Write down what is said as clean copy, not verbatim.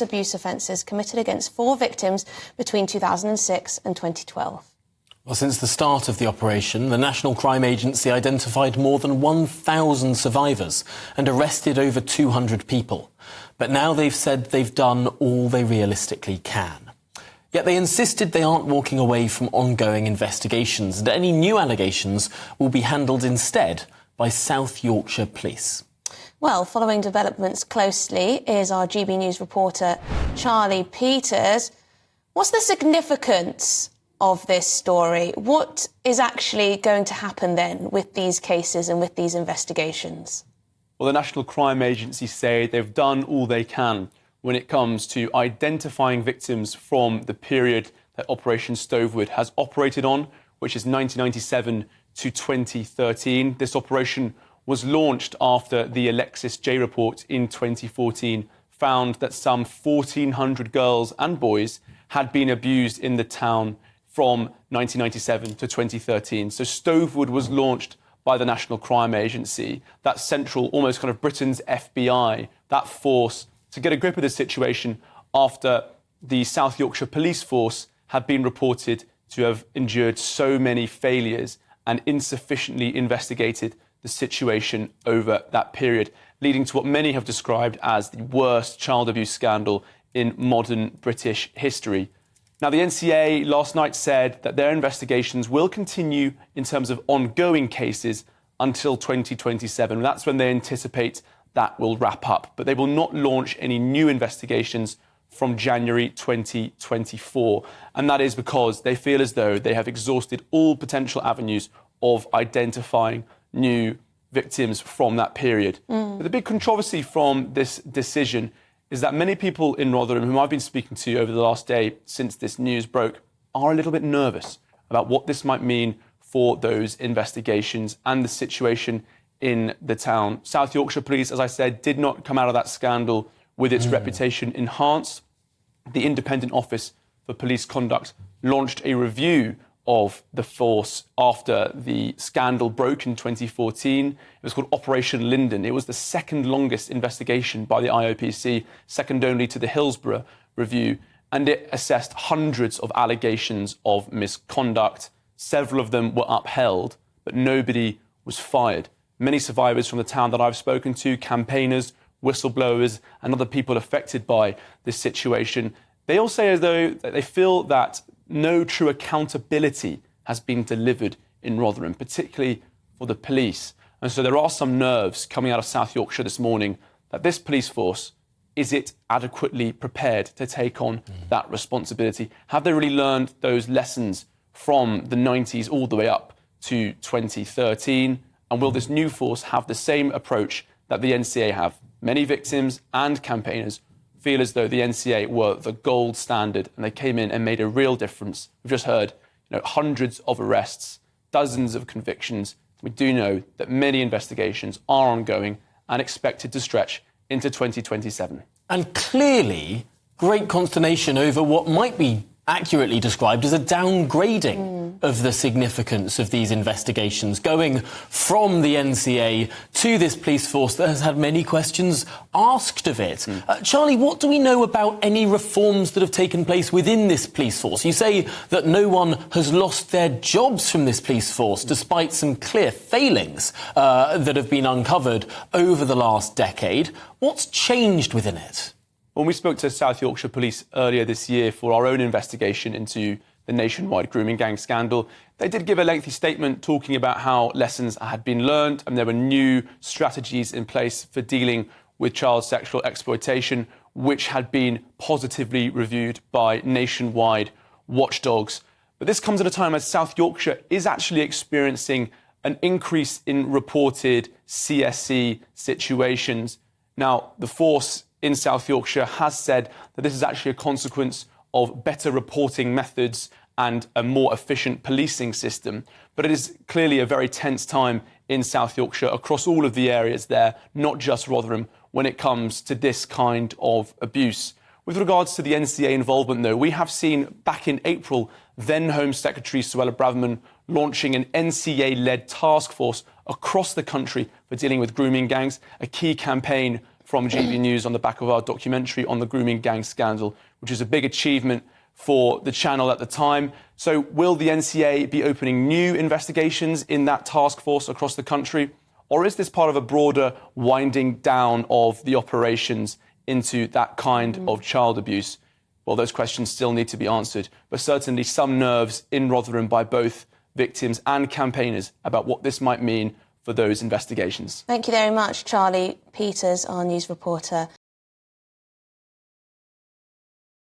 abuse offences committed against 4 victims between 2006 and 2012. Well, since the start of the operation, the National Crime Agency identified more than 1,000 survivors and arrested over 200 people. But now they've said they've done all they realistically can. Yet they insisted they aren't walking away from ongoing investigations, and any new allegations will be handled instead by South Yorkshire Police. Well, following developments closely is our GB News reporter Charlie Peters. What's the significance of this story? What is actually going to happen then with these cases and with these investigations? Well, the National Crime Agency say they've done all they can when it comes to identifying victims from the period that Operation Stovewood has operated on, which is 1997 to 2013. This operation was launched after the Alexis J report in 2014 found that some 1,400 girls and boys had been abused in the town from 1997 to 2013. So Stovewood was launched by the National Crime Agency, that central, almost kind of Britain's FBI, that force to get a grip of the situation after the South Yorkshire Police Force had been reported to have endured so many failures and insufficiently investigated the situation over that period, leading to what many have described as the worst child abuse scandal in modern British history. Now, the NCA last night said that their investigations will continue in terms of ongoing cases until 2027. That's when they anticipate that will wrap up. But they will not launch any new investigations from January 2024. And that is because they feel as though they have exhausted all potential avenues of identifying new victims from that period. But the big controversy from this decision is that many people in Rotherham, whom I've been speaking to over the last day since this news broke, are a little bit nervous about what this might mean for those investigations and the situation in the town. South Yorkshire Police, as I said, did not come out of that scandal with its reputation enhanced. The Independent Office for Police Conduct launched a review of the force after the scandal broke in 2014. It was called Operation Linden. It was the second longest investigation by the IOPC, second only to the Hillsborough review, and it assessed hundreds of allegations of misconduct. Several of them were upheld, but nobody was fired. Many survivors from the town that I've spoken to, campaigners, whistleblowers, and other people affected by this situation, they all say as though they feel that no true accountability has been delivered in Rotherham, particularly for the police. And so there are some nerves coming out of South Yorkshire this morning that this police force, is it adequately prepared to take on that responsibility? Have they really learned those lessons from the 90s all the way up to 2013? And will this new force have the same approach that the NCA have? Many victims and campaigners feel as though the NCA were the gold standard and they came in and made a real difference. We've just heard, hundreds of arrests, dozens of convictions. We do know that many investigations are ongoing and expected to stretch into 2027. And clearly, great consternation over what might be accurately described as a downgrading of the significance of these investigations, going from the NCA to this police force that has had many questions asked of it. Charlie, what do we know about any reforms that have taken place within this police force? You say that no one has lost their jobs from this police force, despite some clear failings that have been uncovered over the last decade. What's changed within it? When we spoke to South Yorkshire Police earlier this year for our own investigation into the nationwide grooming gang scandal, they did give a lengthy statement talking about how lessons had been learned and there were new strategies in place for dealing with child sexual exploitation, which had been positively reviewed by nationwide watchdogs. But this comes at a time as South Yorkshire is actually experiencing an increase in reported CSE situations. Now, the force in South Yorkshire has said that this is actually a consequence of better reporting methods and a more efficient policing system. But it is clearly a very tense time in South Yorkshire across all of the areas there, not just Rotherham, when it comes to this kind of abuse. With regards to the NCA involvement, though, we have seen back in April, then Home Secretary Suella Braverman launching an NCA-led task force across the country for dealing with grooming gangs, a key campaign from GB News on the back of our documentary on the grooming gang scandal, which is a big achievement for the channel at the time. So will the NCA be opening new investigations in that task force across the country? Or is this part of a broader winding down of the operations into that kind of child abuse? Well, those questions still need to be answered, but certainly some nerves in Rotherham by both victims and campaigners about what this might mean for those investigations. Thank you very much, Charlie Peters, our news reporter.